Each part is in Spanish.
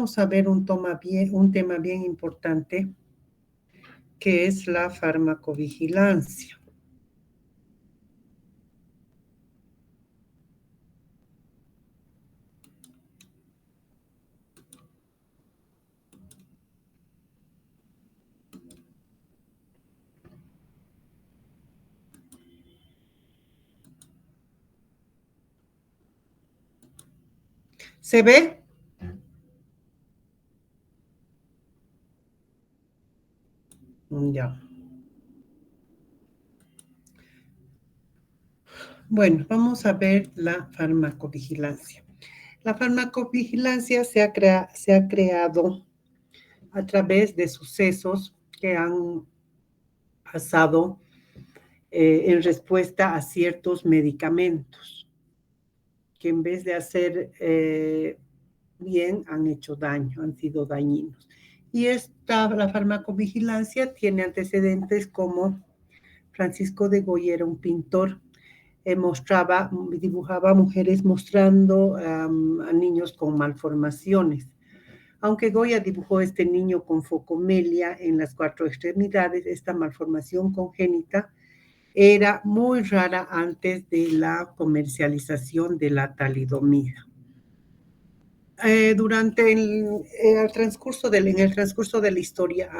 vamos a ver un tema bien importante, que es la farmacovigilancia. ¿Se ve? Ya. Bueno, vamos a ver la farmacovigilancia. La farmacovigilancia se ha creado a través de sucesos que han pasado en respuesta a ciertos medicamentos, que en vez de hacer bien, han hecho daño, han sido dañinos. Y la farmacovigilancia tiene antecedentes como Francisco de Goya era un pintor, dibujaba mujeres mostrando a niños con malformaciones. Aunque Goya dibujó este niño con focomelia en las 4 extremidades, esta malformación congénita era muy rara antes de la comercialización de la talidomida. Durante en el transcurso de la historia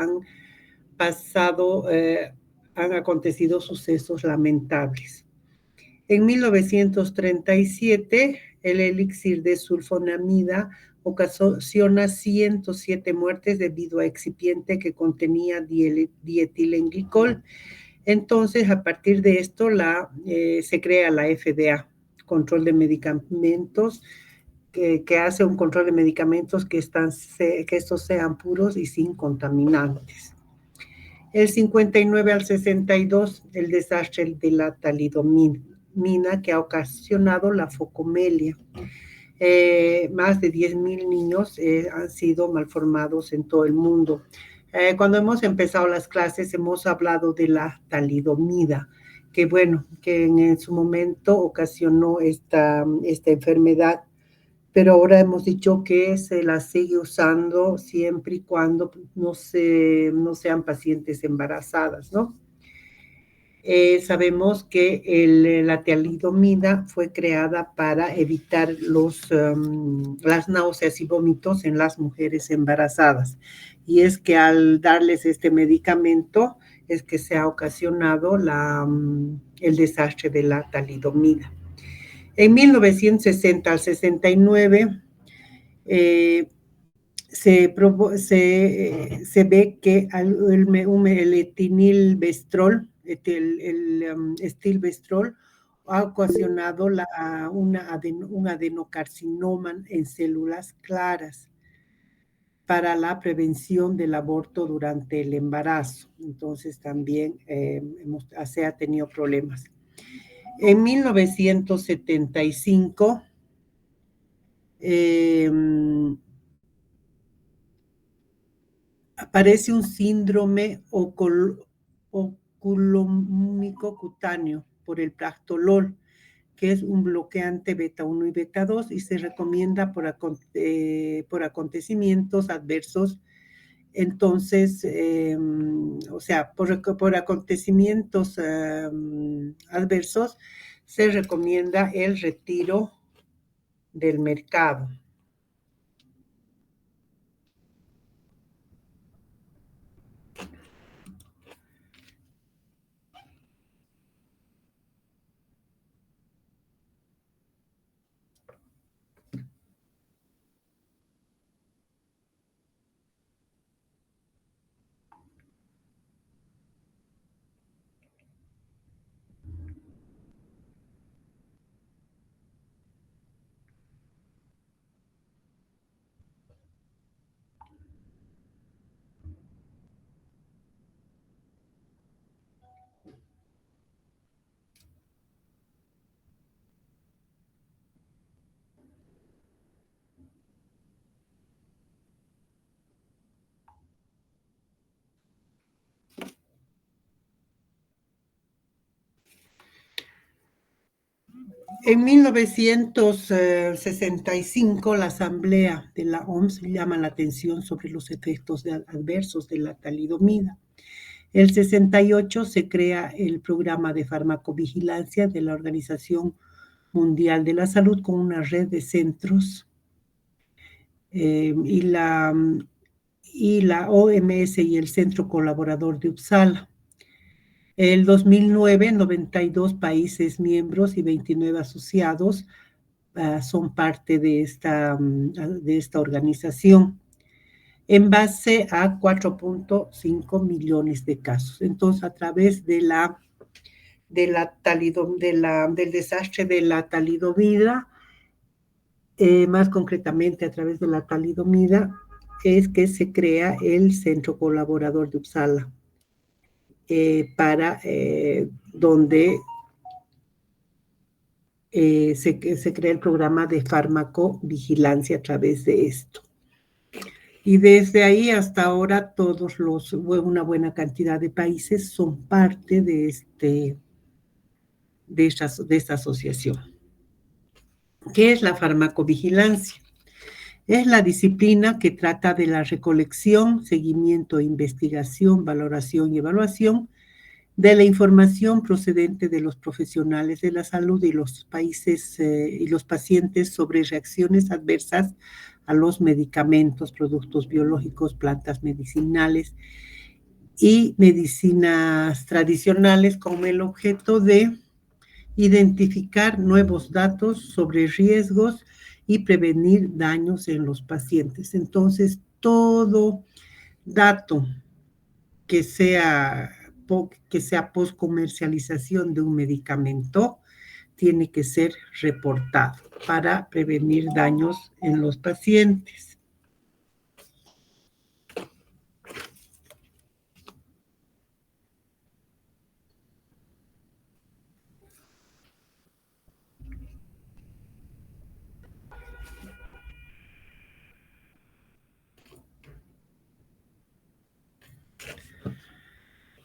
han acontecido sucesos lamentables. En 1937, el elixir de sulfonamida ocasiona 107 muertes debido a excipiente que contenía dietilenglicol. Entonces, a partir de esto, se crea la FDA, control de medicamentos, que hace un control de medicamentos que estos sean puros y sin contaminantes. El 59 al 62, el desastre de la talidomida que ha ocasionado la focomelia. Más de 10,000 niños han sido malformados en todo el mundo. Cuando hemos empezado las clases hemos hablado de la talidomida, que en su momento ocasionó esta enfermedad, pero ahora hemos dicho que se la sigue usando siempre y cuando no sean pacientes embarazadas, ¿no? Sabemos que la talidomida fue creada para evitar las náuseas y vómitos en las mujeres embarazadas. Y es que al darles este medicamento es que se ha ocasionado el desastre de la talidomida. En 1960 al 69 se ve que el estilbestrol ha ocasionado un adenocarcinoma en células claras para la prevención del aborto durante el embarazo. Entonces también se ha tenido problemas. En 1975 aparece un síndrome oculomúmico cutáneo por el practolol, que es un bloqueante beta 1 y beta 2 y se recomienda por acontecimientos adversos. Entonces, por acontecimientos adversos, se recomienda el retiro del mercado. En 1965, la Asamblea de la OMS llama la atención sobre los efectos adversos de la talidomida. El 68 se crea el programa de farmacovigilancia de la Organización Mundial de la Salud con una red de centros y la OMS y el Centro Colaborador de Uppsala. El 2009, 92 países miembros y 29 asociados son parte de esta organización en base a 4.5 millones de casos. Entonces, a través del desastre de la talidomida, más concretamente a través de la talidomida, es que se crea el Centro Colaborador de Uppsala, donde se crea el programa de farmacovigilancia a través de esto. Y desde ahí hasta ahora una buena cantidad de países son parte de esta asociación. ¿Qué es la farmacovigilancia? Es la disciplina que trata de la recolección, seguimiento, investigación, valoración y evaluación de la información procedente de los profesionales de la salud y los pacientes sobre reacciones adversas a los medicamentos, productos biológicos, plantas medicinales y medicinas tradicionales, con el objeto de identificar nuevos datos sobre riesgos y prevenir daños en los pacientes. Entonces, todo dato que sea post-comercialización de un medicamento tiene que ser reportado para prevenir daños en los pacientes.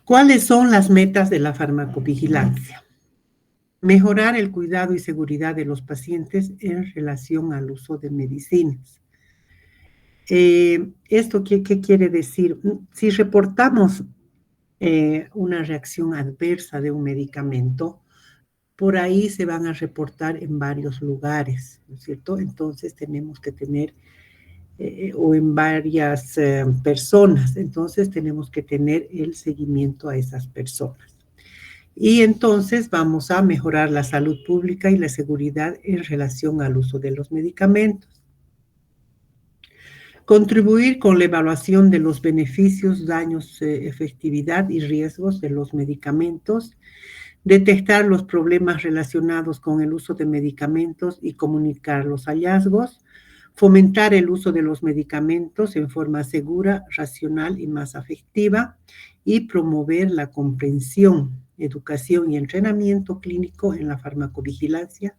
¿Cuáles son las metas de la farmacovigilancia? Mejorar el cuidado y seguridad de los pacientes en relación al uso de medicinas. ¿Esto qué quiere decir? Si reportamos una reacción adversa de un medicamento, por ahí se van a reportar en varios lugares, ¿no es cierto? Entonces tenemos que tener, o en varias personas, entonces tenemos que tener el seguimiento a esas personas. Y entonces vamos a mejorar la salud pública y la seguridad en relación al uso de los medicamentos. Contribuir con la evaluación de los beneficios, daños, efectividad y riesgos de los medicamentos. Detectar los problemas relacionados con el uso de medicamentos y comunicar los hallazgos. Fomentar el uso de los medicamentos en forma segura, racional y más afectiva. Y promover la comprensión, educación y entrenamiento clínico en la farmacovigilancia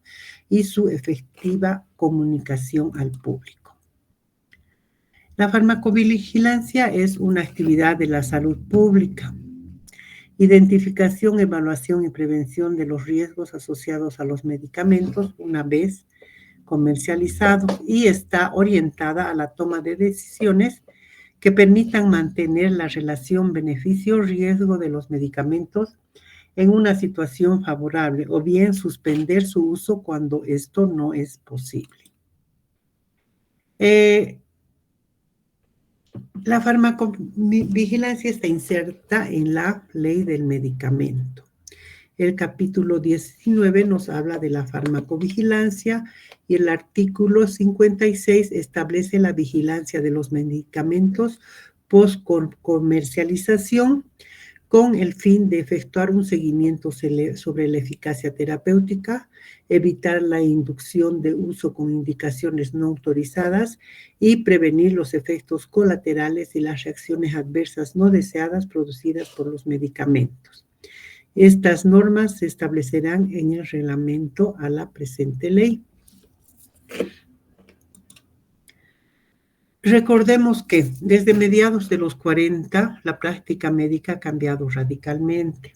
y su efectiva comunicación al público. La farmacovigilancia es una actividad de la salud pública. Identificación, evaluación y prevención de los riesgos asociados a los medicamentos una vez comercializados, y está orientada a la toma de decisiones que permitan mantener la relación beneficio-riesgo de los medicamentos en una situación favorable, o bien suspender su uso cuando esto no es posible. La farmacovigilancia está inserta en la Ley del Medicamento. El capítulo 19 nos habla de la farmacovigilancia y el artículo 56 establece la vigilancia de los medicamentos post-comercialización con el fin de efectuar un seguimiento sobre la eficacia terapéutica, evitar la inducción de uso con indicaciones no autorizadas y prevenir los efectos colaterales y las reacciones adversas no deseadas producidas por los medicamentos. Estas normas se establecerán en el reglamento a la presente ley. Recordemos que desde mediados de los 40 la práctica médica ha cambiado radicalmente.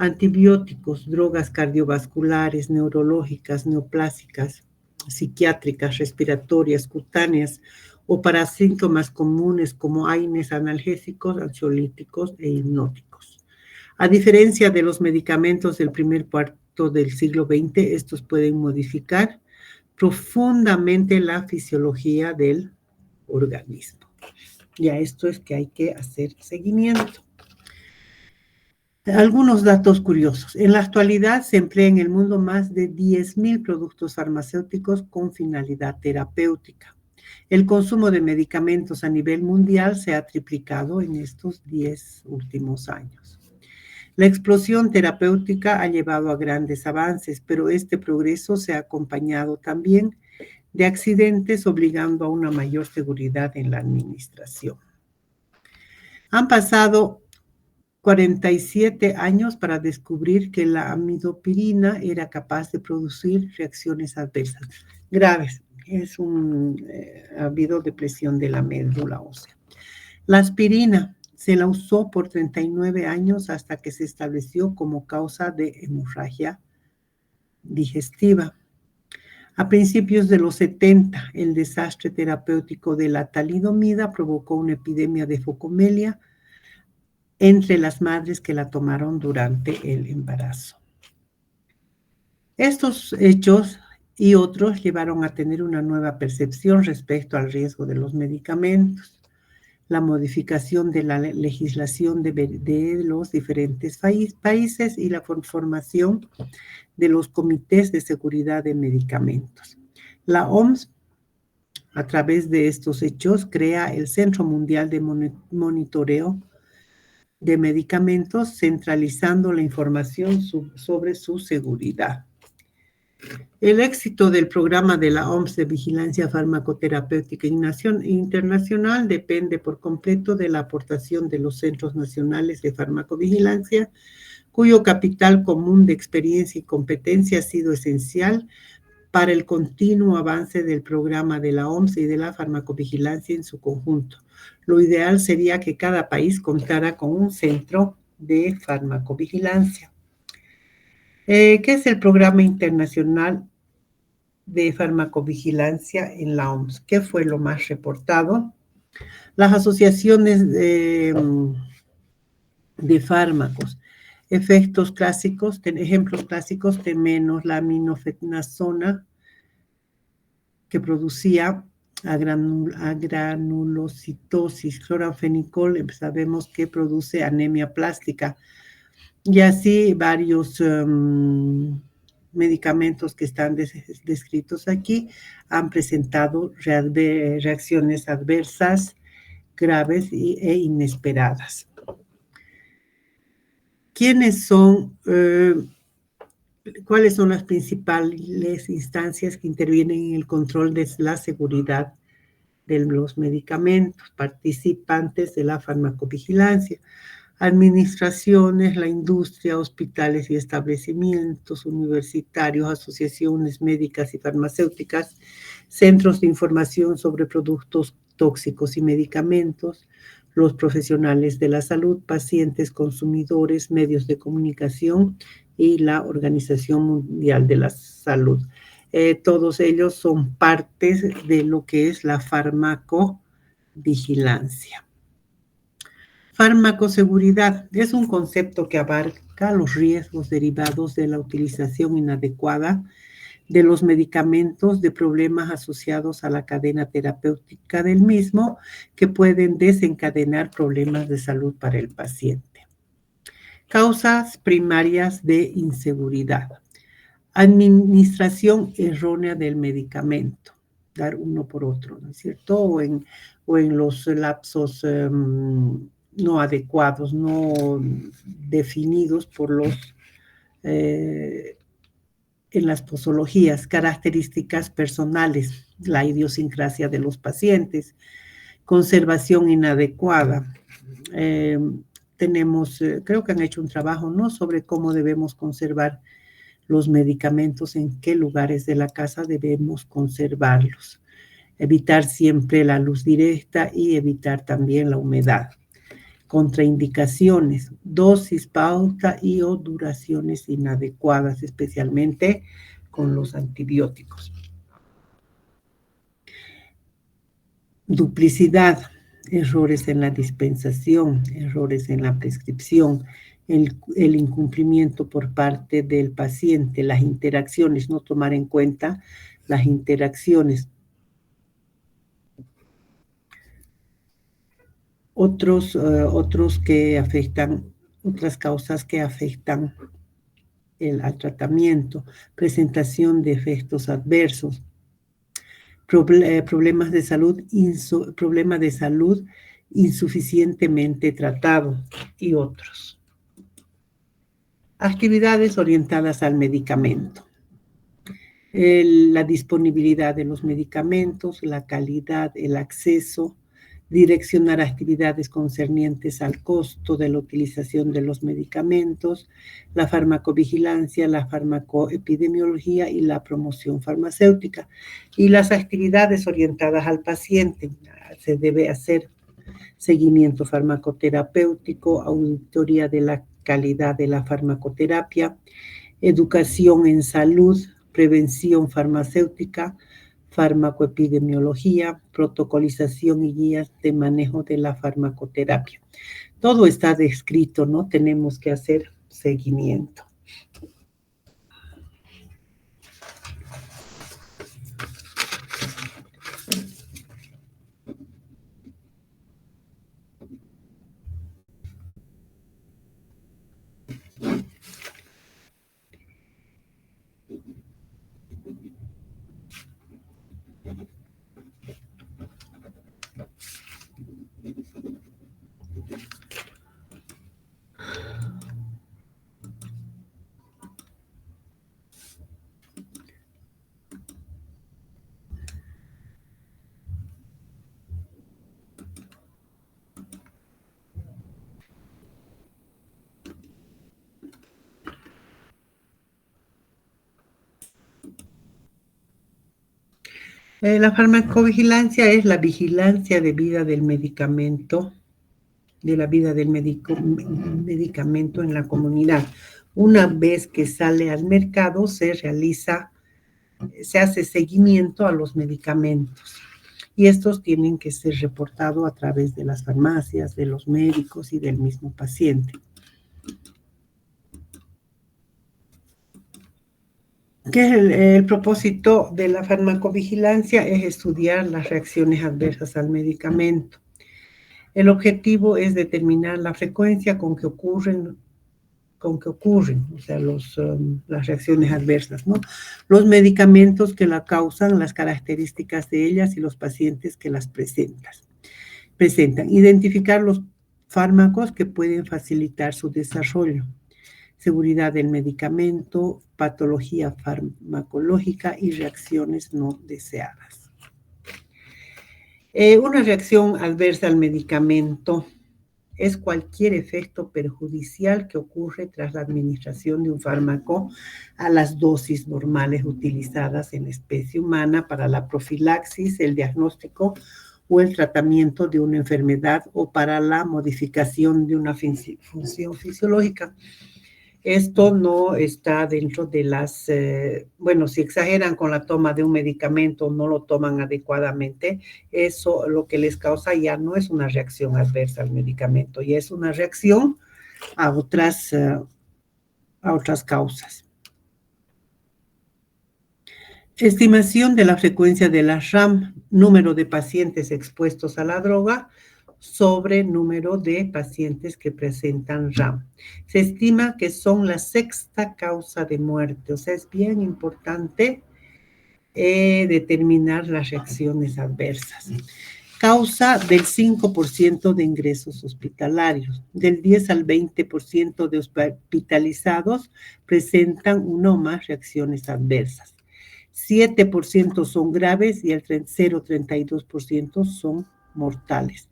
Antibióticos, drogas cardiovasculares, neurológicas, neoplásicas, psiquiátricas, respiratorias, cutáneas o para síntomas comunes como AINES, analgésicos, ansiolíticos e hipnóticos. A diferencia de los medicamentos del primer cuarto del siglo XX, estos pueden modificar profundamente la fisiología del organismo. Y a esto es que hay que hacer seguimiento. Algunos datos curiosos. En la actualidad se emplea en el mundo más de 10.000 productos farmacéuticos con finalidad terapéutica. El consumo de medicamentos a nivel mundial se ha triplicado en estos 10 últimos años. La explosión terapéutica ha llevado a grandes avances, pero este progreso se ha acompañado también de accidentes, obligando a una mayor seguridad en la administración. Han pasado 47 años para descubrir que la amidopirina era capaz de producir reacciones adversas graves. Ha habido depresión de la médula ósea. La aspirina se la usó por 39 años hasta que se estableció como causa de hemorragia digestiva. A principios de los 70, el desastre terapéutico de la talidomida provocó una epidemia de focomelia entre las madres que la tomaron durante el embarazo. Estos hechos y otros llevaron a tener una nueva percepción respecto al riesgo de los medicamentos, la modificación de la legislación de los diferentes países y la conformación de los comités de seguridad de medicamentos. La OMS, a través de estos hechos, crea el Centro Mundial de Monitoreo de Medicamentos, centralizando la información sobre su seguridad. El éxito del programa de la OMS de vigilancia farmacoterapéutica internacional depende por completo de la aportación de los Centros Nacionales de Farmacovigilancia, cuyo capital común de experiencia y competencia ha sido esencial para el continuo avance del programa de la OMS y de la farmacovigilancia en su conjunto. Lo ideal sería que cada país contara con un centro de farmacovigilancia. ¿Qué es el Programa Internacional de Farmacovigilancia en la OMS? ¿Qué fue lo más reportado? Las asociaciones de fármacos. Efectos clásicos, ejemplos clásicos, menos la aminofenazona, que producía granulocitosis, cloranfenicol, sabemos que produce anemia plástica, y así varios medicamentos que están descritos aquí han presentado reacciones adversas graves e inesperadas. ¿Cuáles son las principales instancias que intervienen en el control de la seguridad de los medicamentos? Participantes de la farmacovigilancia: administraciones, la industria, hospitales y establecimientos universitarios, asociaciones médicas y farmacéuticas, centros de información sobre productos tóxicos y medicamentos, los profesionales de la salud, pacientes, consumidores, medios de comunicación y la Organización Mundial de la Salud. Todos ellos son partes de lo que es la farmacovigilancia. Farmacoseguridad es un concepto que abarca los riesgos derivados de la utilización inadecuada de los medicamentos, de problemas asociados a la cadena terapéutica del mismo, que pueden desencadenar problemas de salud para el paciente. Causas primarias de inseguridad: administración errónea del medicamento, dar uno por otro, ¿no es cierto? O en los lapsos no adecuados, no definidos por los en las posologías. Características personales, la idiosincrasia de los pacientes, conservación inadecuada. Creo que han hecho un trabajo, ¿no?, sobre cómo debemos conservar los medicamentos, en qué lugares de la casa debemos conservarlos. Evitar siempre la luz directa y evitar también la humedad. Contraindicaciones, dosis, pauta y o duraciones inadecuadas, especialmente con los antibióticos. Duplicidad, errores en la dispensación, errores en la prescripción, el incumplimiento por parte del paciente, las interacciones, no tomar en cuenta las interacciones. Otras causas que afectan al tratamiento, presentación de efectos adversos, problemas de salud insuficientemente tratado y otros. Actividades orientadas al medicamento. La disponibilidad de los medicamentos, la calidad, el acceso, direccionar actividades concernientes al costo de la utilización de los medicamentos, la farmacovigilancia, la farmacoepidemiología y la promoción farmacéutica. Y las actividades orientadas al paciente. Se debe hacer seguimiento farmacoterapéutico, auditoría de la calidad de la farmacoterapia, educación en salud, prevención farmacéutica, farmacoepidemiología, protocolización y guías de manejo de la farmacoterapia. Todo está descrito, ¿no? Tenemos que hacer seguimiento. La farmacovigilancia es la vigilancia de vida del medicamento, de la vida del medicamento en la comunidad. Una vez que sale al mercado, se hace seguimiento a los medicamentos. Y estos tienen que ser reportados a través de las farmacias, de los médicos y del mismo paciente. ¿Qué es el propósito de la farmacovigilancia? Es estudiar las reacciones adversas al medicamento. El objetivo es determinar la frecuencia con que ocurren, o sea, las reacciones adversas, ¿no? Los medicamentos que la causan, las características de ellas y los pacientes que las presentan. Identificar los fármacos que pueden facilitar su desarrollo. Seguridad del medicamento, patología farmacológica y reacciones no deseadas. Una reacción adversa al medicamento es cualquier efecto perjudicial que ocurre tras la administración de un fármaco a las dosis normales utilizadas en la especie humana para la profilaxis, el diagnóstico o el tratamiento de una enfermedad o para la modificación de una función fisiológica. Esto no está dentro de si exageran con la toma de un medicamento, no lo toman adecuadamente, eso lo que les causa ya no es una reacción adversa al medicamento, ya es una reacción a otras causas. Estimación de la frecuencia de la RAM, número de pacientes expuestos a la droga, sobre número de pacientes que presentan RAM. Se estima que son la sexta causa de muerte, o sea, es bien importante determinar las reacciones adversas. Causa del 5% de ingresos hospitalarios. Del 10 al 20% de hospitalizados presentan una o más reacciones adversas. 7% son graves y el 0,32% son mortales.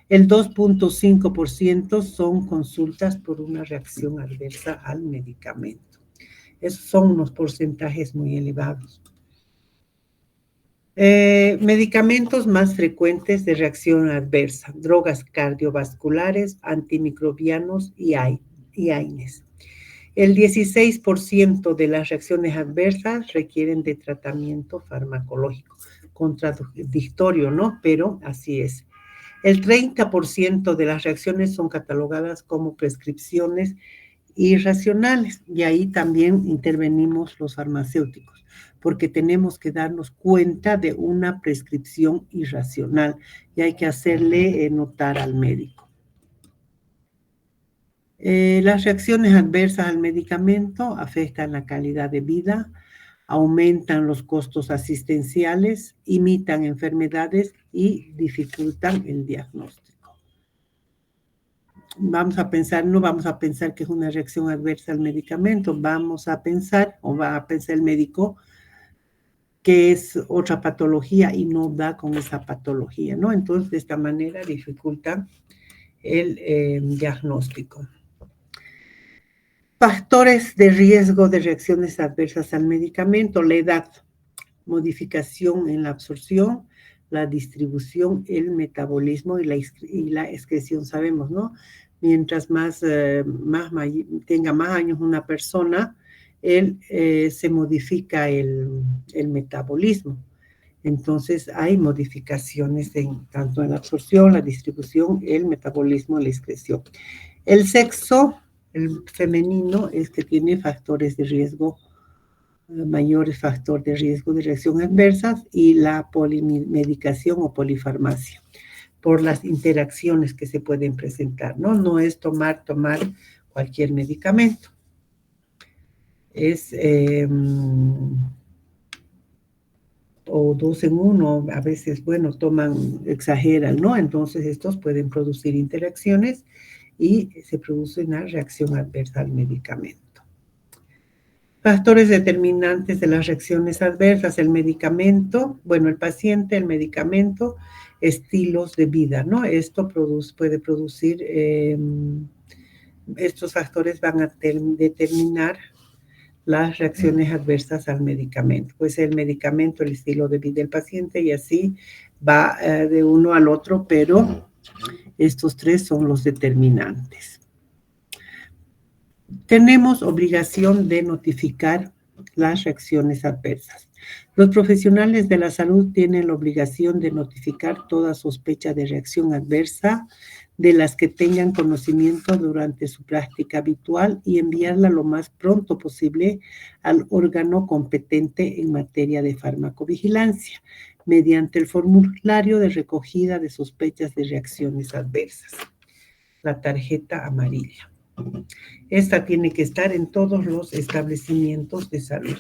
El 2,5% son consultas por una reacción adversa al medicamento. Esos son unos porcentajes muy elevados. Medicamentos más frecuentes de reacción adversa: drogas cardiovasculares, antimicrobianos y AINES. El 16% de las reacciones adversas requieren de tratamiento farmacológico. Contradictorio, ¿no? Pero así es. El 30% de las reacciones son catalogadas como prescripciones irracionales, y ahí también intervenimos los farmacéuticos, porque tenemos que darnos cuenta de una prescripción irracional y hay que hacerle notar al médico. Las reacciones adversas al medicamento afectan la calidad de vida, aumentan los costos asistenciales, imitan enfermedades y dificultan el diagnóstico. Vamos a pensar, no vamos a pensar que es una reacción adversa al medicamento, vamos a pensar, o va a pensar el médico, que es otra patología y no da con esa patología, ¿no? Entonces, de esta manera dificulta el diagnóstico. Factores de riesgo de reacciones adversas al medicamento: la edad, modificación en la absorción, la distribución, el metabolismo y la excreción. Sabemos, ¿no? Mientras tenga más años una persona, se modifica el metabolismo. Entonces hay modificaciones tanto en la absorción, la distribución, el metabolismo, la excreción. El sexo, el femenino, es que tiene factores de riesgo, mayores factores de riesgo de reacción adversas, y la polimedicación o polifarmacia, por las interacciones que se pueden presentar, ¿no? No es tomar cualquier medicamento. Es o 2 en 1, a veces, bueno, exageran, ¿no? Entonces estos pueden producir interacciones y se produce una reacción adversa al medicamento. Factores determinantes de las reacciones adversas: el medicamento, bueno, el paciente, el medicamento, estilos de vida, ¿no? Esto puede producir, estos factores van a determinar las reacciones adversas al medicamento. Pues el medicamento, el estilo de vida del paciente, y así va de uno al otro, pero estos tres son los determinantes. Tenemos obligación de notificar las reacciones adversas. Los profesionales de la salud tienen la obligación de notificar toda sospecha de reacción adversa de las que tengan conocimiento durante su práctica habitual y enviarla lo más pronto posible al órgano competente en materia de farmacovigilancia mediante el formulario de recogida de sospechas de reacciones adversas, la tarjeta amarilla. Esta tiene que estar en todos los establecimientos de salud.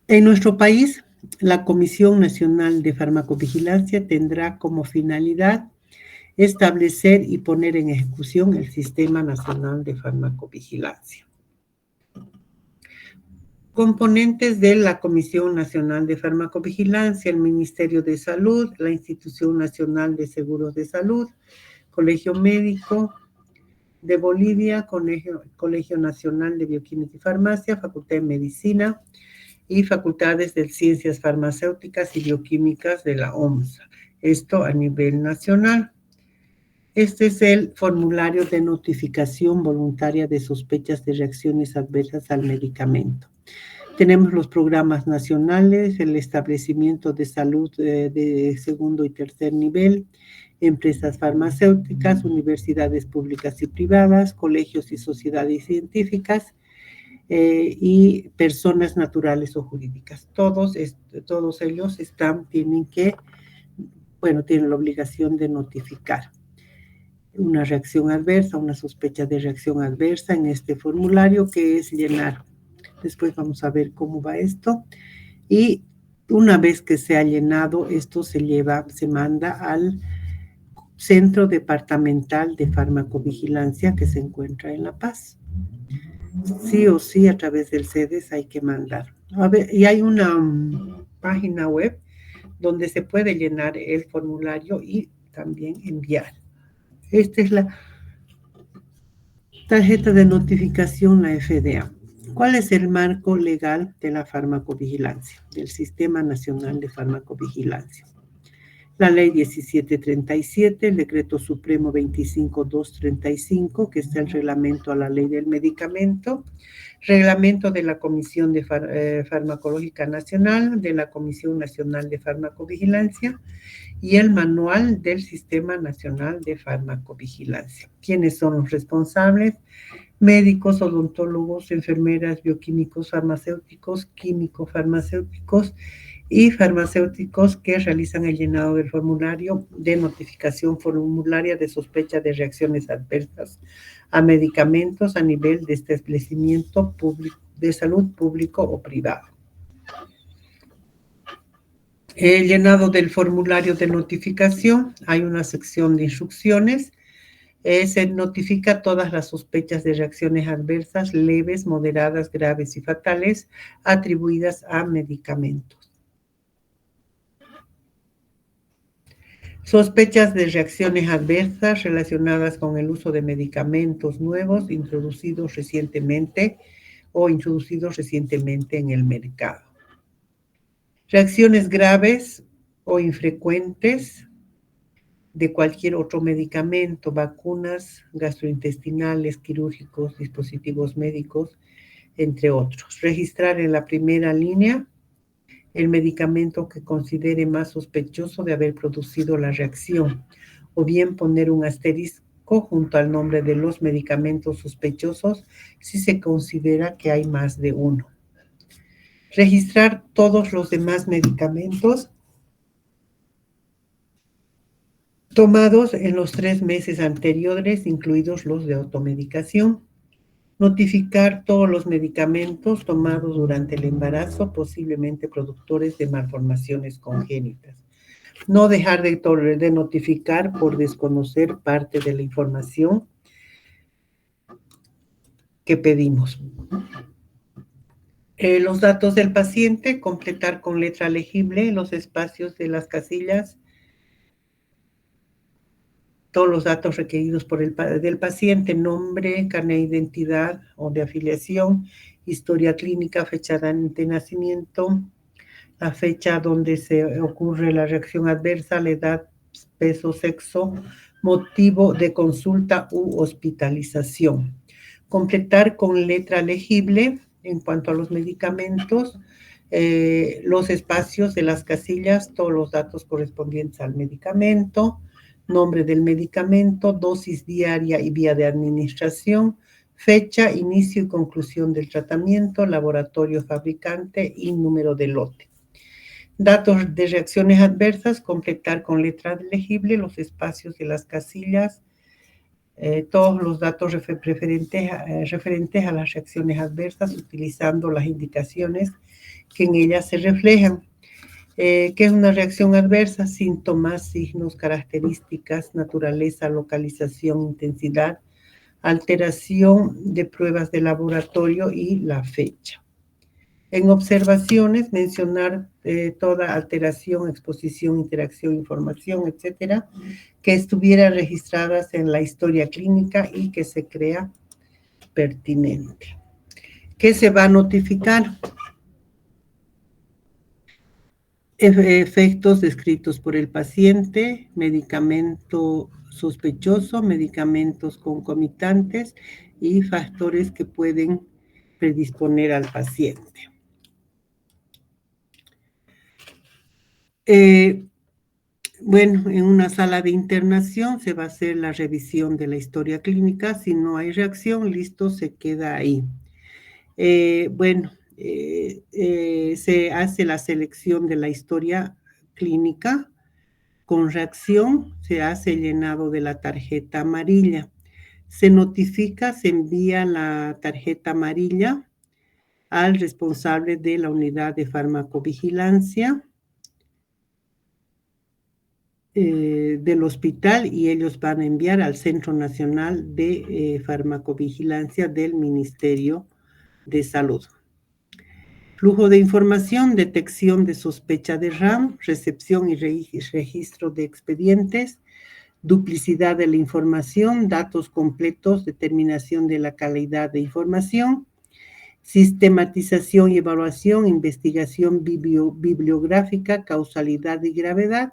En nuestro país, la Comisión Nacional de Farmacovigilancia tendrá como finalidad establecer y poner en ejecución el Sistema Nacional de Farmacovigilancia. Componentes de la Comisión Nacional de Farmacovigilancia: el Ministerio de Salud, la Institución Nacional de Seguros de Salud, Colegio Médico de Bolivia, Colegio Nacional de Bioquímica y Farmacia, Facultad de Medicina y Facultades de Ciencias Farmacéuticas y Bioquímicas de la OMS. Esto a nivel nacional. Este es el formulario de notificación voluntaria de sospechas de reacciones adversas al medicamento. Tenemos los programas nacionales, el establecimiento de salud de segundo y tercer nivel, empresas farmacéuticas, universidades públicas y privadas, colegios y sociedades científicas, y personas naturales o jurídicas. Todos ellos tienen la obligación de notificar una reacción adversa, una sospecha de reacción adversa en este formulario, que es llenar. Después vamos a ver cómo va esto. Y una vez que se ha llenado, esto se manda al Centro Departamental de Farmacovigilancia que se encuentra en La Paz. Sí o sí, a través del CEDES hay que mandar. A ver, y hay una página web donde se puede llenar el formulario y también enviar. Esta es Tarjeta de notificación, la FDA. ¿Cuál es el marco legal de la farmacovigilancia, del Sistema Nacional de Farmacovigilancia? La Ley 1737, el Decreto Supremo 25235, que es el reglamento a la Ley del Medicamento, reglamento de la Comisión de Farmacológica Nacional, de la Comisión Nacional de Farmacovigilancia y el Manual del Sistema Nacional de Farmacovigilancia. ¿Quiénes son los responsables? Médicos, odontólogos, enfermeras, bioquímicos, farmacéuticos, químico-farmacéuticos y farmacéuticos que realizan el llenado del formulario de notificación formularia de sospecha de reacciones adversas a medicamentos a nivel de establecimiento público, de salud público o privado. El llenado del formulario de notificación, hay una sección de instrucciones. Se notifica todas las sospechas de reacciones adversas leves, moderadas, graves y fatales atribuidas a medicamentos. Sospechas de reacciones adversas relacionadas con el uso de medicamentos nuevos introducidos recientemente en el mercado. Reacciones graves o infrecuentes de cualquier otro medicamento, vacunas, gastrointestinales, quirúrgicos, dispositivos médicos, entre otros. Registrar en la primera línea el medicamento que considere más sospechoso de haber producido la reacción, o bien poner un asterisco junto al nombre de los medicamentos sospechosos si se considera que hay más de uno. Registrar todos los demás medicamentos tomados en los 3 meses anteriores, incluidos los de automedicación. Notificar todos los medicamentos tomados durante el embarazo, posiblemente productores de malformaciones congénitas. No dejar de notificar por desconocer parte de la información que pedimos. Los datos del paciente, completar con letra legible los espacios de las casillas, todos los datos requeridos por del paciente, nombre, carnet de identidad o de afiliación, historia clínica, fecha de nacimiento, la fecha donde se ocurre la reacción adversa, la edad, peso, sexo, motivo de consulta u hospitalización. Completar con letra legible en cuanto a los medicamentos, los espacios de las casillas, todos los datos correspondientes al medicamento, nombre del medicamento, dosis diaria y vía de administración, fecha, inicio y conclusión del tratamiento, laboratorio fabricante y número de lote. Datos de reacciones adversas, completar con letra legible los espacios de las casillas, todos los datos referentes a las reacciones adversas utilizando las indicaciones que en ellas se reflejan. ¿Qué es una reacción adversa? Síntomas, signos, características, naturaleza, localización, intensidad, alteración de pruebas de laboratorio y la fecha. En observaciones, mencionar toda alteración, exposición, interacción, información, etcétera, que estuviera registradas en la historia clínica y que se crea pertinente. ¿Qué se va a notificar? Efectos descritos por el paciente, medicamento sospechoso, medicamentos concomitantes y factores que pueden predisponer al paciente. Bueno, en una sala de internación se va a hacer la revisión de la historia clínica. Si no hay reacción, listo, se queda ahí. Se hace la selección de la historia clínica. Con reacción se hace el llenado de la tarjeta amarilla. Se notifica, se envía la tarjeta amarilla al responsable de la unidad de farmacovigilancia del hospital y ellos van a enviar al Centro Nacional de Farmacovigilancia del Ministerio de Salud. Flujo de información, detección de sospecha de RAM, recepción y registro de expedientes, duplicidad de la información, datos completos, determinación de la calidad de información, sistematización y evaluación, investigación bibliográfica, causalidad y gravedad,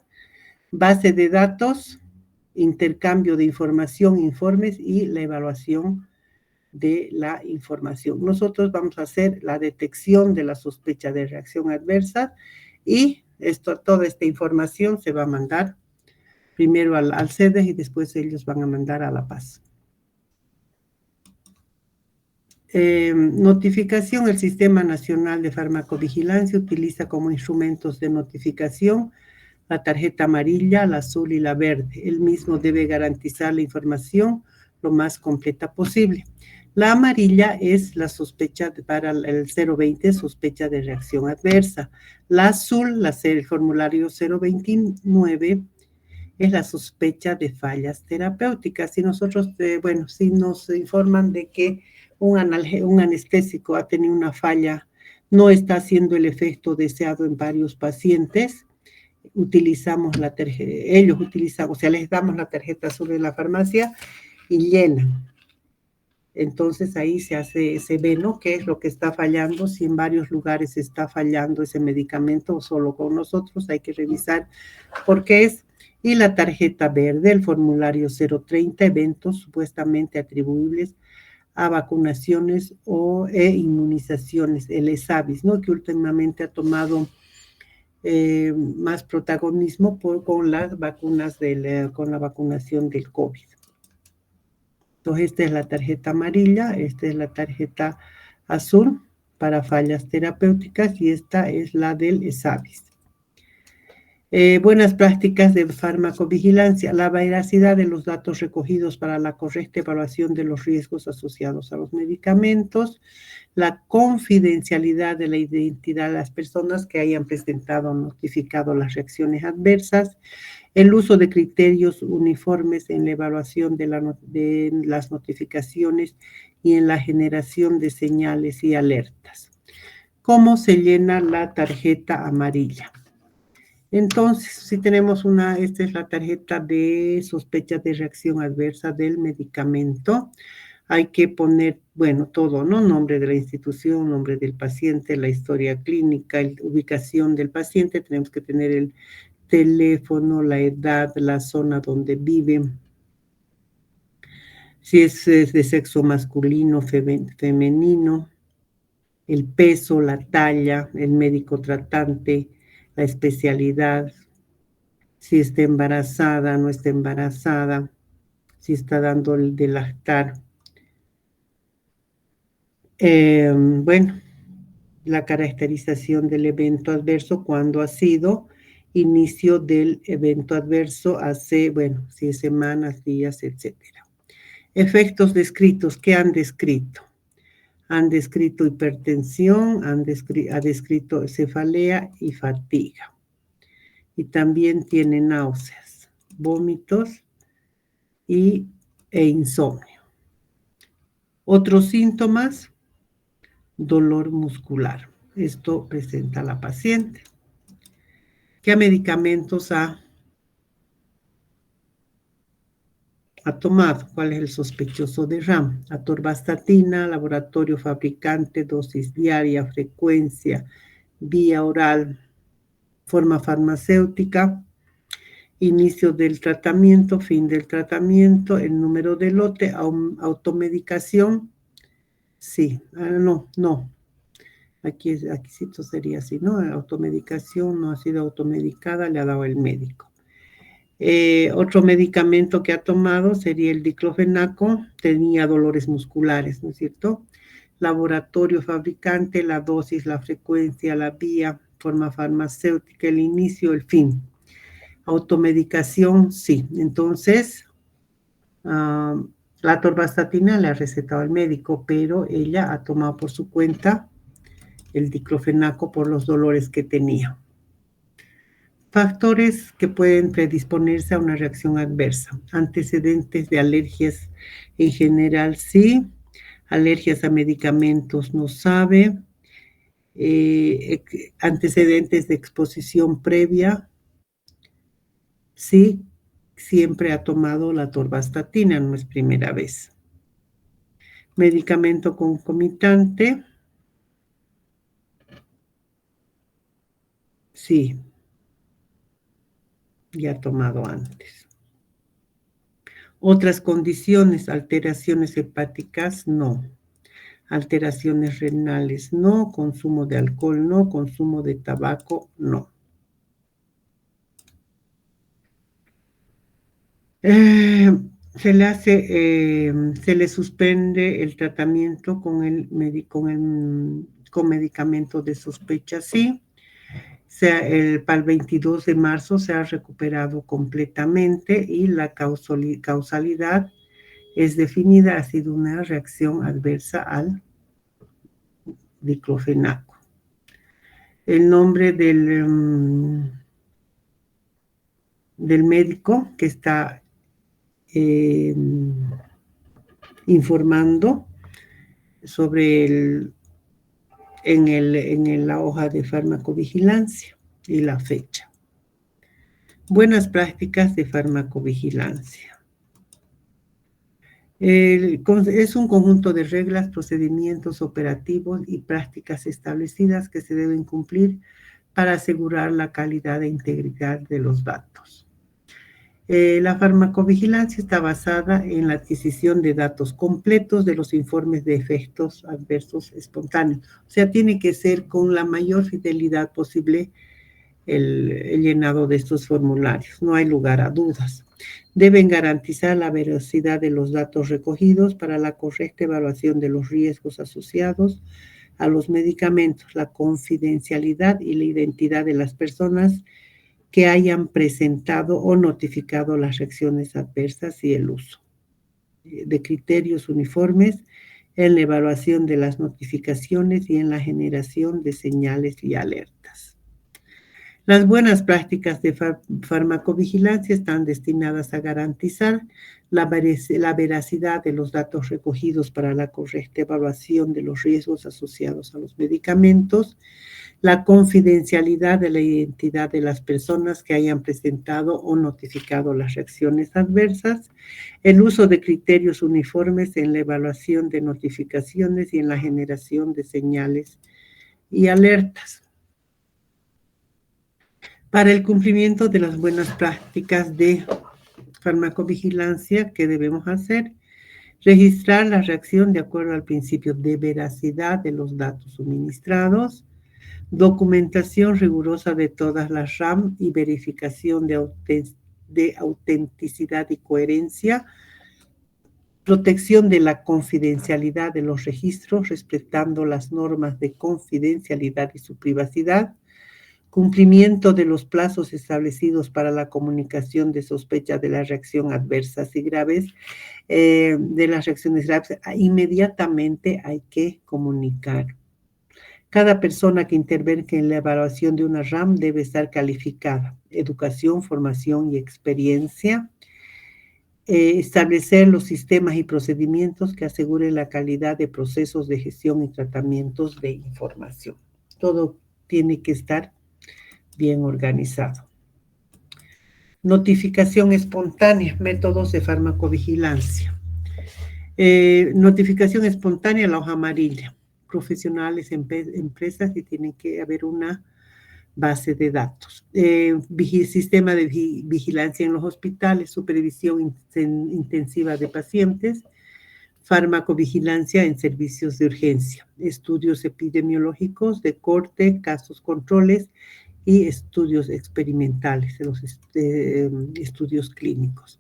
base de datos, intercambio de información, informes y la evaluación de la información. Nosotros vamos a hacer la detección de la sospecha de reacción adversa y toda esta información se va a mandar primero al CEDES y después ellos van a mandar a La Paz. Notificación. El Sistema Nacional de Farmacovigilancia utiliza como instrumentos de notificación la tarjeta amarilla, la azul y la verde. El mismo debe garantizar la información lo más completa posible. La amarilla es la sospecha para el 020, sospecha de reacción adversa. La azul, el formulario 029, es la sospecha de fallas terapéuticas. Si nosotros, si nos informan de que un anestésico ha tenido una falla, no está haciendo el efecto deseado en varios pacientes, utilizamos la tarjeta, ellos utilizan, o sea, les damos la tarjeta azul de la farmacia y llenan. Entonces ahí se ve, ¿no?, qué es lo que está fallando, si en varios lugares está fallando ese medicamento o solo con nosotros, hay que revisar por qué es. Y la tarjeta verde, el formulario 030, eventos supuestamente atribuibles a vacunaciones e inmunizaciones, el ESAVIS, ¿no?, que últimamente ha tomado más protagonismo con las vacunas, con la vacunación del COVID. Entonces, esta es la tarjeta amarilla, esta es la tarjeta azul para fallas terapéuticas y esta es la del ESAVIS. Buenas prácticas de farmacovigilancia. La veracidad de los datos recogidos para la correcta evaluación de los riesgos asociados a los medicamentos. La confidencialidad de la identidad de las personas que hayan presentado o notificado las reacciones adversas. El uso de criterios uniformes en la evaluación de las notificaciones y en la generación de señales y alertas. ¿Cómo se llena la tarjeta amarilla? Entonces, si tenemos esta es la tarjeta de sospecha de reacción adversa del medicamento. Hay que poner, todo, ¿no? Nombre de la institución, nombre del paciente, la historia clínica, la ubicación del paciente. Tenemos que tener el teléfono, la edad, la zona donde vive. Si es de sexo masculino, femenino, el peso, la talla, el médico tratante, la especialidad, si está embarazada, no está embarazada, si está dando el de lactar. La caracterización del evento adverso, cuando ha sido inicio del evento adverso, hace, si es semanas, días, etc. Efectos descritos, ¿qué han descrito? Han descrito hipertensión, ha descrito cefalea y fatiga. Y también tiene náuseas, vómitos e insomnio. Otros síntomas, dolor muscular. Esto presenta la paciente. ¿Qué medicamentos ha tomado? ¿Cuál es el sospechoso de RAM? Atorvastatina, laboratorio fabricante, dosis diaria, frecuencia, vía oral, forma farmacéutica, inicio del tratamiento, fin del tratamiento, el número de lote, automedicación. Sí, no. Aquí sí sería así, ¿no? Automedicación, no ha sido automedicada, le ha dado el médico. Otro medicamento que ha tomado sería el diclofenaco, tenía dolores musculares, ¿no es cierto? Laboratorio fabricante, la dosis, la frecuencia, la vía, forma farmacéutica, el inicio, el fin. Automedicación, sí. Entonces, la atorvastatina le ha recetado el médico, pero ella ha tomado por su cuenta el diclofenaco por los dolores que tenía. Factores que pueden predisponerse a una reacción adversa. Antecedentes de alergias en general, sí. Alergias a medicamentos, no sabe. Antecedentes de exposición previa, sí. siempre ha tomado la atorvastatina, no es primera vez. Medicamento concomitante. Sí, ya ha tomado antes. Otras condiciones, alteraciones hepáticas, no. Alteraciones renales, no. Consumo de alcohol, no. Consumo de tabaco, no. Se le suspende el tratamiento con medicamento de sospecha, sí. Para el 22 de marzo se ha recuperado completamente y la causalidad es definida, ha sido una reacción adversa al diclofenaco. El nombre del médico que está informando sobre en la hoja de farmacovigilancia y la fecha. Buenas prácticas de farmacovigilancia. Es un conjunto de reglas, procedimientos operativos y prácticas establecidas que se deben cumplir para asegurar la calidad e integridad de los datos. La farmacovigilancia está basada en la adquisición de datos completos de los informes de efectos adversos espontáneos. O sea, tiene que ser con la mayor fidelidad posible el llenado de estos formularios. No hay lugar a dudas. Deben garantizar la veracidad de los datos recogidos para la correcta evaluación de los riesgos asociados a los medicamentos, la confidencialidad y la identidad de las personas que hayan presentado o notificado las reacciones adversas y el uso de criterios uniformes en la evaluación de las notificaciones y en la generación de señales y alertas. Las buenas prácticas de farmacovigilancia están destinadas a garantizar la veracidad de los datos recogidos para la correcta evaluación de los riesgos asociados a los medicamentos, la confidencialidad de la identidad de las personas que hayan presentado o notificado las reacciones adversas, el uso de criterios uniformes en la evaluación de notificaciones y en la generación de señales y alertas. Para el cumplimiento de las buenas prácticas de farmacovigilancia, ¿qué debemos hacer? Registrar la reacción de acuerdo al principio de veracidad de los datos suministrados, documentación rigurosa de todas las RAM y verificación de autenticidad y coherencia, protección de la confidencialidad de los registros respetando las normas de confidencialidad y su privacidad, cumplimiento de los plazos establecidos para la comunicación de sospecha de la reacción adversas y graves, de las reacciones graves, inmediatamente hay que comunicar. Cada persona que intervenga en la evaluación de una RAM debe estar calificada. Educación, formación y experiencia. Establecer los sistemas y procedimientos que aseguren la calidad de procesos de gestión y tratamientos de información. Todo tiene que estar bien organizado. Notificación espontánea, métodos de farmacovigilancia. Notificación espontánea, la hoja amarilla. Profesionales, empresas, y tiene que haber una base de datos. Sistema de vigilancia en los hospitales, supervisión intensiva de pacientes, farmacovigilancia en servicios de urgencia, estudios epidemiológicos de corte, casos controles y estudios experimentales, los estudios clínicos.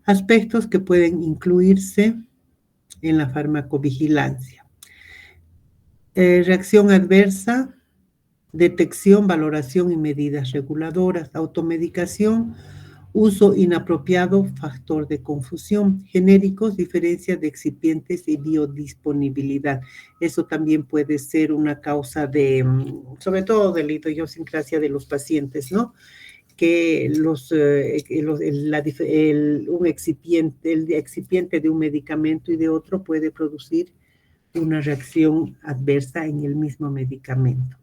Aspectos que pueden incluirse en la farmacovigilancia. Reacción adversa, detección, valoración y medidas reguladoras, automedicación, uso inapropiado, factor de confusión, genéricos, diferencia de excipientes y biodisponibilidad. Eso también puede ser una causa de, sobre todo de la idiosincrasia de los pacientes, ¿no? Que el excipiente de un medicamento y de otro puede producir una reacción adversa en el mismo medicamento.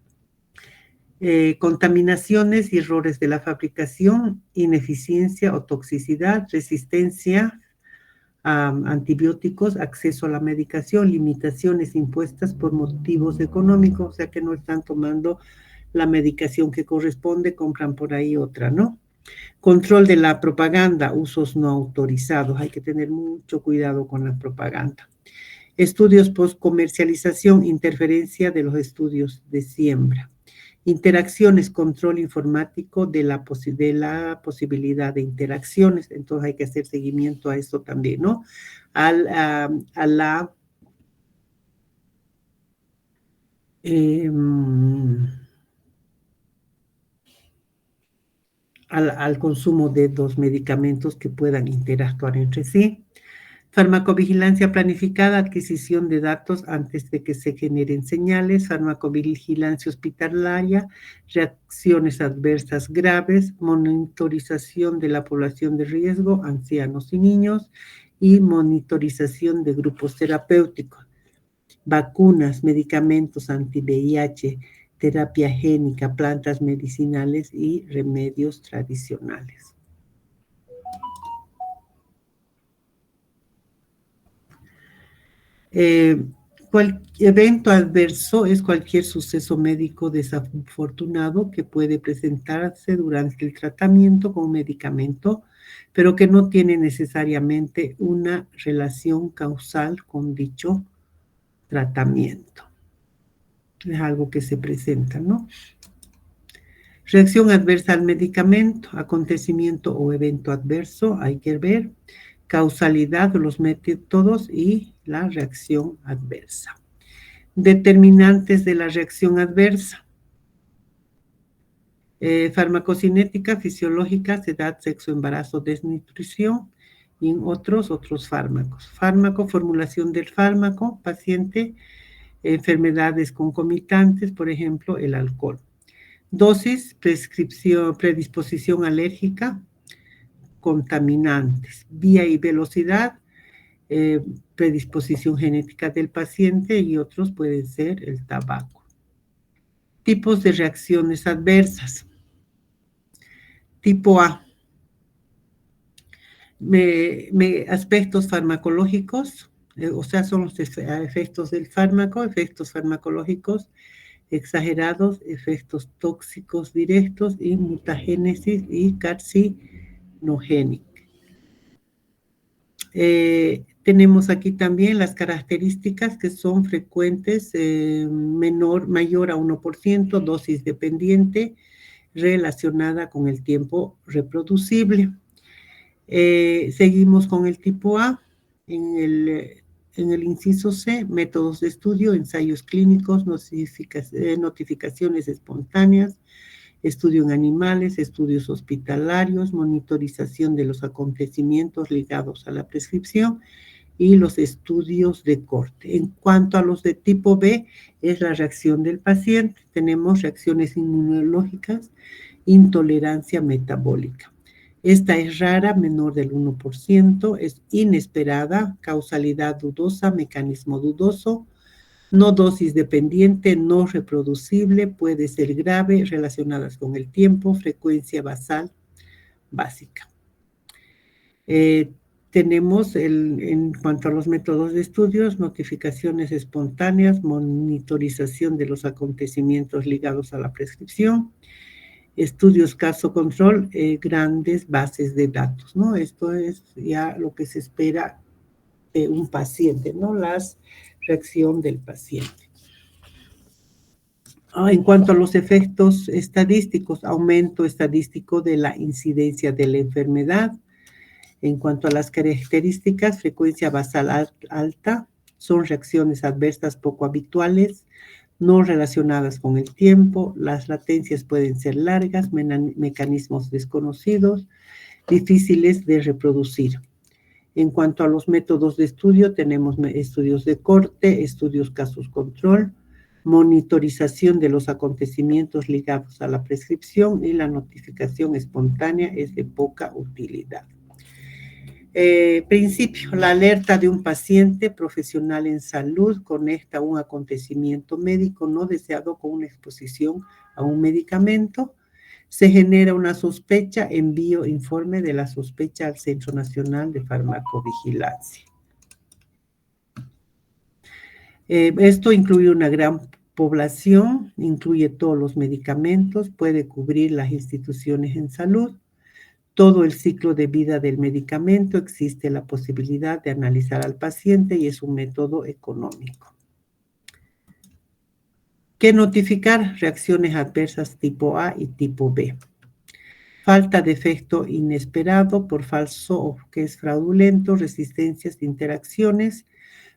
Contaminaciones y errores de la fabricación, ineficiencia o toxicidad, resistencia a antibióticos, acceso a la medicación, limitaciones impuestas por motivos económicos, o sea que no están tomando la medicación que corresponde, compran por ahí otra, ¿no? Control de la propaganda, usos no autorizados, hay que tener mucho cuidado con la propaganda. Estudios post-comercialización, interferencia de los estudios de siembra. Interacciones, control informático de la posibilidad de interacciones. Entonces hay que hacer seguimiento a eso también, ¿no? Al consumo de dos medicamentos que puedan interactuar entre sí. Farmacovigilancia planificada, adquisición de datos antes de que se generen señales, farmacovigilancia hospitalaria, reacciones adversas graves, monitorización de la población de riesgo, ancianos y niños, y monitorización de grupos terapéuticos, vacunas, medicamentos anti-VIH, terapia génica, plantas medicinales y remedios tradicionales. Evento adverso es cualquier suceso médico desafortunado que puede presentarse durante el tratamiento con un medicamento, pero que no tiene necesariamente una relación causal con dicho tratamiento. Es algo que se presenta, ¿no? Reacción adversa al medicamento, acontecimiento o evento adverso, hay que ver causalidad de los métodos y la reacción adversa. Determinantes de la reacción adversa. Farmacocinética, fisiológica, edad, sexo, embarazo, desnutrición y otros fármacos. Fármaco, formulación del fármaco, paciente, enfermedades concomitantes, por ejemplo, el alcohol. Dosis, prescripción, predisposición alérgica, contaminantes. Vía y velocidad, predisposición genética del paciente y otros pueden ser el tabaco. Tipos de reacciones adversas. Tipo A. Aspectos farmacológicos, o sea, son los efectos del fármaco, efectos farmacológicos exagerados, efectos tóxicos directos y mutagénesis y carcinogénica. Tenemos aquí también las características que son frecuentes, mayor a 1%, dosis dependiente, relacionada con el tiempo reproducible. Seguimos con el tipo A. En el inciso C, métodos de estudio, ensayos clínicos, notificaciones espontáneas, estudio en animales, estudios hospitalarios, monitorización de los acontecimientos ligados a la prescripción y los estudios de corte. En cuanto a los de tipo B, es la reacción del paciente. Tenemos reacciones inmunológicas, intolerancia metabólica. Esta es rara, menor del 1%, es inesperada, causalidad dudosa, mecanismo dudoso, no dosis dependiente, no reproducible, puede ser grave, relacionadas con el tiempo, frecuencia basal básica. Tenemos en cuanto a los métodos de estudios, notificaciones espontáneas, monitorización de los acontecimientos ligados a la prescripción, estudios caso control, grandes bases de datos, ¿no? Esto es ya lo que se espera de un paciente, ¿no? La reacción del paciente. En cuanto a los efectos estadísticos, aumento estadístico de la incidencia de la enfermedad. En cuanto a las características, frecuencia basal alta, son reacciones adversas poco habituales, no relacionadas con el tiempo, las latencias pueden ser largas, mecanismos desconocidos, difíciles de reproducir. En cuanto a los métodos de estudio, tenemos estudios de corte, estudios casos control, monitorización de los acontecimientos ligados a la prescripción y la notificación espontánea es de poca utilidad. Principio, la alerta de un paciente profesional en salud conecta un acontecimiento médico no deseado con una exposición a un medicamento, se genera una sospecha, envío informe de la sospecha al Centro Nacional de Farmacovigilancia. Esto incluye una gran población, incluye todos los medicamentos, puede cubrir las instituciones en salud, todo el ciclo de vida del medicamento, existe la posibilidad de analizar al paciente y es un método económico. ¿Qué notificar? Reacciones adversas tipo A y tipo B. Falta de efecto inesperado por falso o que es fraudulento, resistencias de interacciones,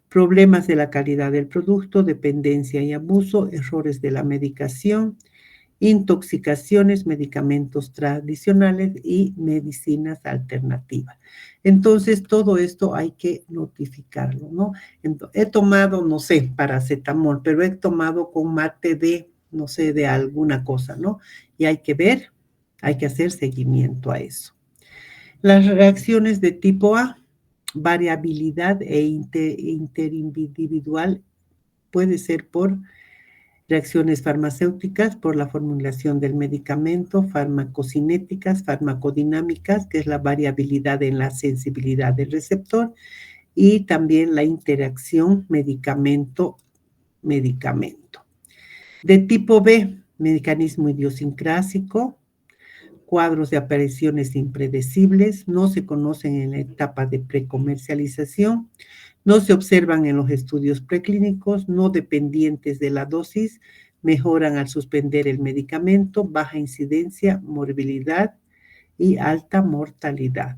problemas de la calidad del producto, dependencia y abuso, errores de la medicación, intoxicaciones, medicamentos tradicionales y medicinas alternativas. Entonces, todo esto hay que notificarlo, ¿no? He tomado, no sé, paracetamol, pero he tomado con mate de, no sé, de alguna cosa, ¿no? Y hay que ver, hay que hacer seguimiento a eso. Las reacciones de tipo A, variabilidad e interindividual puede ser por reacciones farmacéuticas, por la formulación del medicamento, farmacocinéticas, farmacodinámicas, que es la variabilidad en la sensibilidad del receptor, y también la interacción medicamento-medicamento. De tipo B, mecanismo idiosincrásico, cuadros de apariciones impredecibles, no se conocen en la etapa de precomercialización, no se observan en los estudios preclínicos, no dependientes de la dosis, mejoran al suspender el medicamento, baja incidencia, morbilidad y alta mortalidad.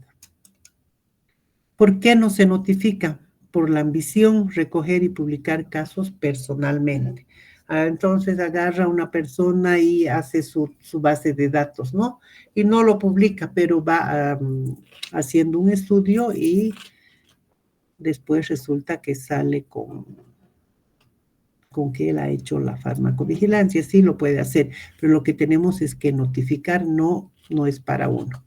¿Por qué no se notifica? Por la ambición, recoger y publicar casos personalmente. Entonces agarra una persona y hace su base de datos, ¿no? Y no lo publica, pero va haciendo un estudio y después resulta que sale con que él ha hecho la farmacovigilancia. Sí lo puede hacer, pero lo que tenemos es que notificar no es para uno.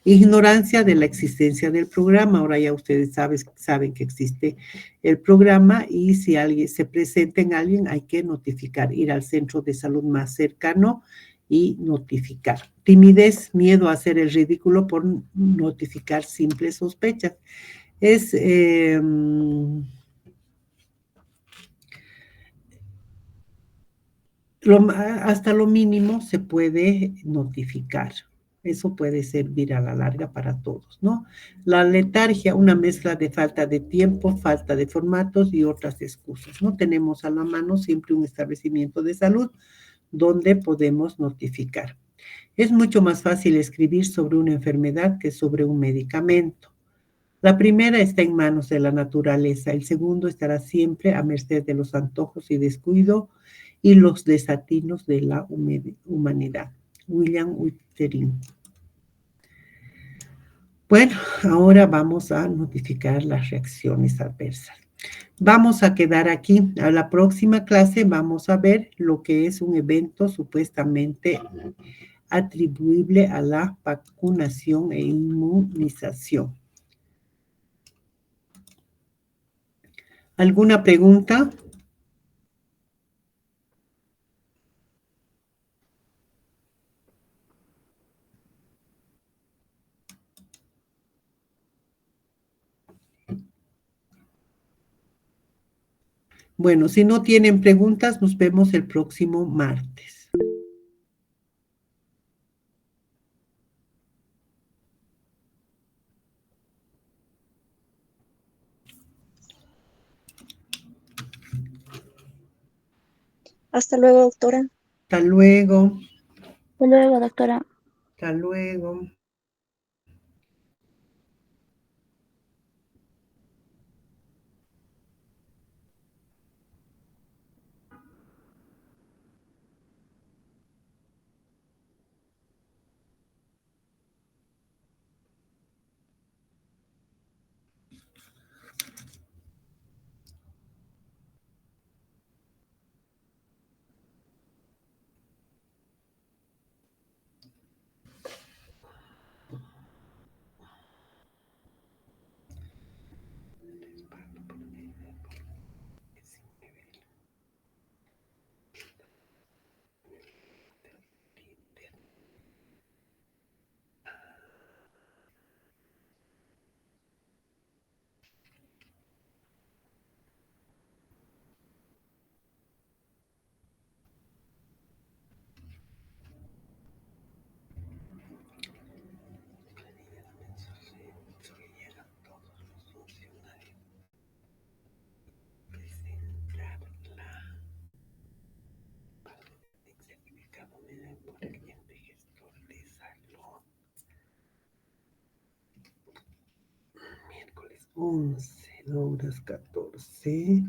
Ignorancia de la existencia del programa. Ahora ya ustedes saben que existe el programa y si alguien se presenta en alguien hay que notificar, ir al centro de salud más cercano y notificar. Timidez, miedo a hacer el ridículo por notificar simples sospechas. Es hasta lo mínimo se puede notificar. Eso puede servir a la larga para todos, ¿no? La letargia, una mezcla de falta de tiempo, falta de formatos y otras excusas. No tenemos a la mano siempre un establecimiento de salud donde podemos notificar. Es mucho más fácil escribir sobre una enfermedad que sobre un medicamento. La primera está en manos de la naturaleza, el segundo estará siempre a merced de los antojos y descuido y los desatinos de la humanidad. William Witterin. Bueno, ahora vamos a notificar las reacciones adversas. Vamos a quedar aquí. A la próxima clase vamos a ver lo que es un evento supuestamente atribuible a la vacunación e inmunización. ¿Alguna pregunta? Bueno, si no tienen preguntas, nos vemos el próximo martes. Hasta luego, doctora. Hasta luego. Hasta luego, doctora. Hasta luego. 11, 2 horas 14.